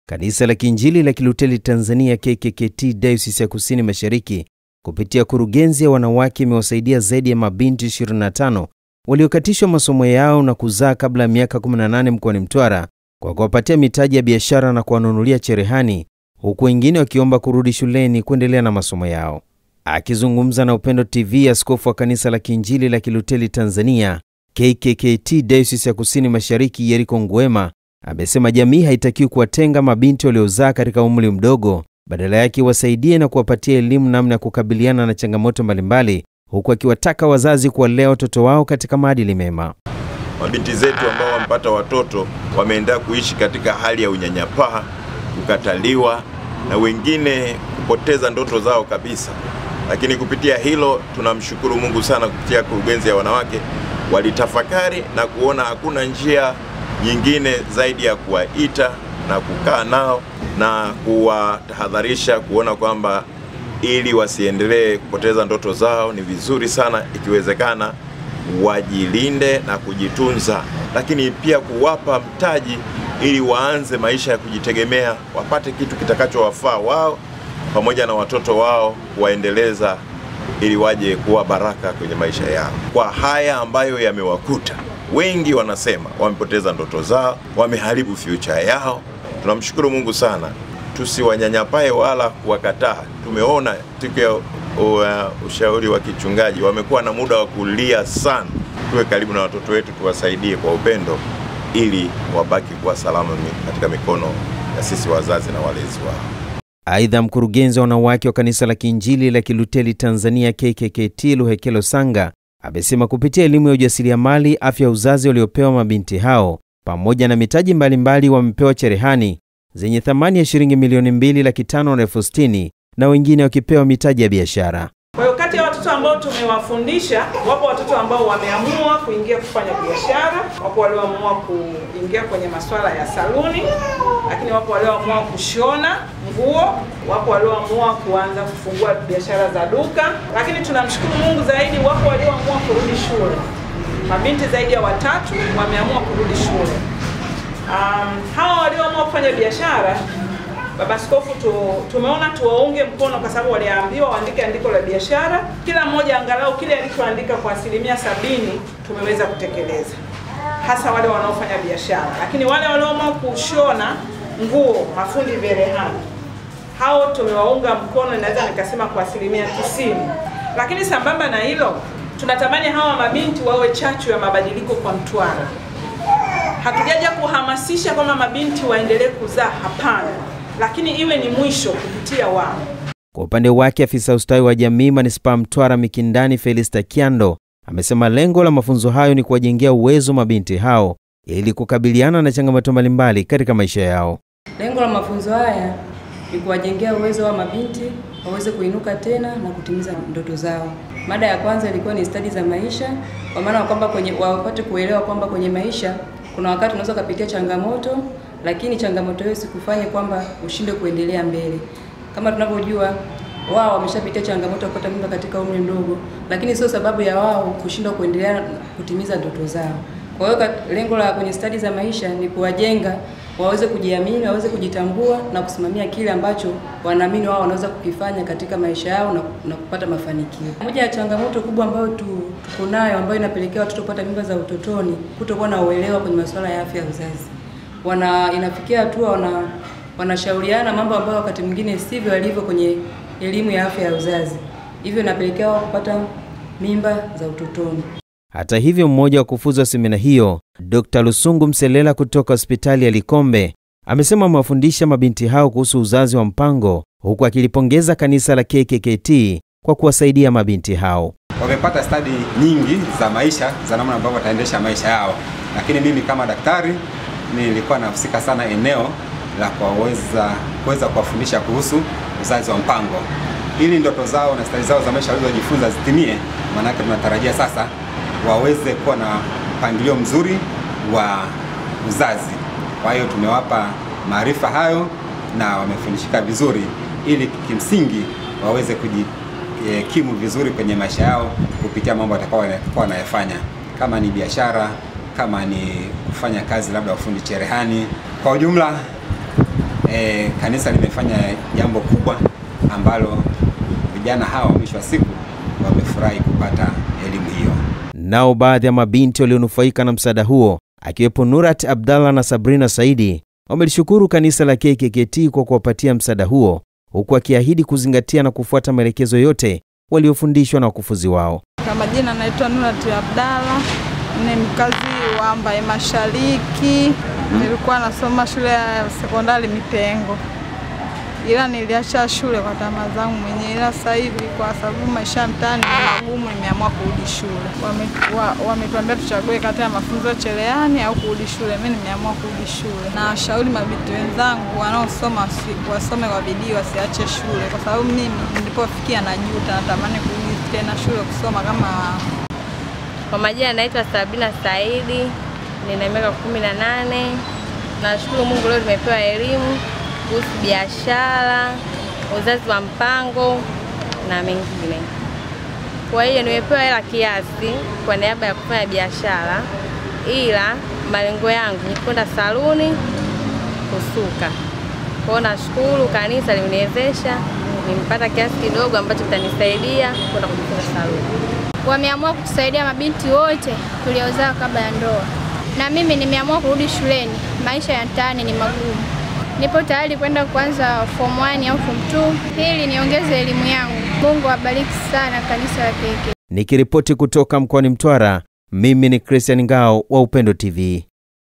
Kanisa la Kiinjili la Kiluteli Tanzania KKKT Dayosisi ya Kusini Mashariki kupitia kurugenzi ya wanawake imewasaidia zaidi ya mabinti 25 waliokatishwa masomo yao na kuzaa kabla ya miaka 18 mkoani Mtwara kwa kuwapatia mitaji ya biashara na kuwanunulia cherehani, huku wengine wakiomba kurudi shuleni kuendelea na masomo yao. Akizungumza na Upendo TV, askofu wa Kanisa la Kiinjili la Kiluteli Tanzania KKKT Dayosisi ya Kusini Mashariki Yeriko Ngwema amesema jamii haitakiwi kuwatenga mabinti waliozaa katika umri mdogo, badala yake wasaidie na kuwapatia elimu namna ya kukabiliana na changamoto mbalimbali, huku akiwataka wazazi kuwalea watoto wao katika maadili mema. Mabinti zetu ambao wamepata watoto wameendelea kuishi katika hali ya unyanyapaa, kukataliwa na wengine kupoteza ndoto zao kabisa. Lakini kupitia hilo tunamshukuru Mungu sana, kupitia kurugenzi ya wanawake walitafakari na kuona hakuna njia nyingine zaidi ya kuwaita na kukaa nao na kuwatahadharisha, kuona kwamba ili wasiendelee kupoteza ndoto zao ni vizuri sana ikiwezekana wajilinde na kujitunza, lakini pia kuwapa mtaji ili waanze maisha ya kujitegemea, wapate kitu kitakachowafaa wao pamoja na watoto wao, waendeleza ili waje kuwa baraka kwenye maisha yao. Kwa haya ambayo yamewakuta, wengi wanasema wamepoteza ndoto zao, wameharibu future yao. Tunamshukuru Mungu sana, tusiwanyanyapae wala kuwakataa. Tumeona siku ya ushauri wa kichungaji wamekuwa na muda wa kulia sana. Tuwe karibu na watoto wetu, tuwasaidie kwa upendo ili wabaki kuwa salama katika mikono ya sisi wazazi na walezi wao. Aidha, mkurugenzi wa wanawake wa Kanisa la Kiinjili la Kiluteli Tanzania KKKT Luhekelo Sanga amesema kupitia elimu ya ujasiriamali, afya ya uzazi waliopewa mabinti hao pamoja na mitaji mbalimbali, wamepewa cherehani zenye thamani ya shilingi milioni 2,560,000 na wengine wakipewa mitaji ya biashara. Kwa hiyo kati ya watoto ambao tumewafundisha, wapo watoto ambao wameamua kuingia kufanya biashara, wapo walioamua kuingia kwenye masuala ya saluni, lakini wapo walioamua kushona nguo, wapo walioamua kuanza kufungua biashara za duka, lakini tunamshukuru Mungu zaidi wapo walioamua kurudi shule. Mabinti zaidi ya 3 wameamua kurudi shule. Hawa walioamua kufanya biashara, Baba Askofu tumeona tuwaunge mkono kwa sababu waliambiwa waandike andiko la biashara. Kila mmoja angalau kile alichoandika kwa 70% tumeweza kutekeleza, hasa wale wanaofanya biashara. Lakini wale walioamua kushona nguo, mafundi cherehani, hao tumewaunga mkono, naweza nikasema kwa 90%. Lakini sambamba na hilo, tunatamani hawa mabinti wawe chachu ya mabadiliko kwa Mtwara. Hatujaja kuhamasisha kwamba mabinti waendelee kuzaa, hapana, lakini iwe ni mwisho kupitia wao. Kwa upande wake, afisa ustawi wa jamii Manispaa Mtwara Mikindani Felista Kiando amesema lengo la mafunzo hayo ni kuwajengea uwezo mabinti hao ili kukabiliana na changamoto mbalimbali katika maisha yao. Lengo la mafunzo haya ni kuwajengea uwezo wa mabinti waweze kuinuka tena na kutimiza ndoto zao. Mada ya kwanza ilikuwa ni stadi za maisha, kwa maana kwamba wapate kuelewa kwamba kwenye maisha kuna wakati unaweza kupitia changamoto, lakini changamoto hiyo sikufanye kwamba ushinde kuendelea mbele. Kama tunavyojua, wao wameshapitia changamoto ya kupata mimba katika umri mdogo, lakini sio sababu ya wao kushindwa kuendelea kutimiza ndoto zao. Kwa hiyo lengo la kwenye stadi za maisha ni kuwajenga waweze kujiamini, waweze kujitambua na kusimamia kile ambacho wanaamini wao wanaweza kukifanya katika maisha yao na kupata mafanikio. Moja ya changamoto kubwa ambayo tuko nayo, ambayo inapelekea watoto kupata mimba za utotoni, kutokuwa na uelewa kwenye masuala ya afya ya uzazi. Inafikia hatua wanashauriana mambo ambayo wakati mwingine sivyo yalivyo kwenye elimu ya afya ya uzazi. Hivyo inapelekea wao kupata mimba za utotoni. Hata hivyo, mmoja wa kufuza semina hiyo, Dr. Lusungu Mselela kutoka hospitali ya Likombe, amesema amewafundisha mabinti hao kuhusu uzazi wa mpango, huku akilipongeza kanisa la KKKT kwa kuwasaidia mabinti hao. Wamepata stadi nyingi za maisha, za namna ambavyo wataendesha maisha yao. Lakini mimi kama daktari nilikuwa nahusika sana eneo la kuweza kuwafundisha kuhusu uzazi wa mpango, ili ndoto zao na stadi zao za maisha walizojifunza zitimie. Maana tunatarajia sasa waweze kuwa na mpangilio mzuri wa uzazi. Kwa hiyo tumewapa maarifa hayo na wamefundishika vizuri, ili kimsingi waweze kujikimu vizuri kwenye maisha yao kupitia mambo watakao wanayafanya, kama ni biashara, kama ni kufanya kazi labda ufundi cherehani. Kwa ujumla kanisa limefanya jambo kubwa ambalo vijana hawa mwisho wa siku wamefurahi kupata elimu hiyo. Nao baadhi ya mabinti walionufaika na msaada huo, akiwepo Nurat Abdallah na Sabrina Saidi, wamelishukuru kanisa la KKKT kwa kuwapatia msaada huo, huku akiahidi kuzingatia na kufuata maelekezo yote waliofundishwa na wakufunzi wao. Kama jina naitwa Nurat Abdallah, ni mkazi wa Mbae Mashariki. Nilikuwa nasoma shule ya sekondari Mipengo, ila niliacha shule kwa tamaa zangu mwenyewe, ila sasa hivi kwa sababu maisha mtaani ni magumu nimeamua kurudi shule. Wametuambia tuchague kati ya mafunzo cherehani au kurudi shule. Mimi nimeamua kurudi shule. Na washauri mabinti wenzangu wanaosoma wasome kwa bidii, wasiache shule, kwa sababu mimi nilipofikia najuta, natamani kurudi tena shule kusoma kama wao. Kwa majina naitwa Sabrina Saidi, nina miaka 18. Nashukuru Mungu leo nimepewa elimu kuhusu biashara, uzazi wa mpango na mengine. Kwa hiyo nimepewa hela kiasi kwa niaba ya kufanya biashara, ila malengo yangu ni kwenda saluni kusuka. Kwa hiyo nashukuru kanisa limeniwezesha, nimepata kiasi kidogo ambacho kitanisaidia kwenda kujifunza saluni. Wameamua kutusaidia mabinti wote tuliozaa kabla ya ndoa. Na mimi nimeamua kurudi shuleni. Maisha ya mtaani ni magumu. Nipo tayari kwenda kuanza form 1 au form 2 ili niongeze elimu yangu. Mungu abariki sana kanisa la KKKT. Nikiripoti kutoka mkoani Mtwara, mimi ni Christian Ngao wa Upendo TV.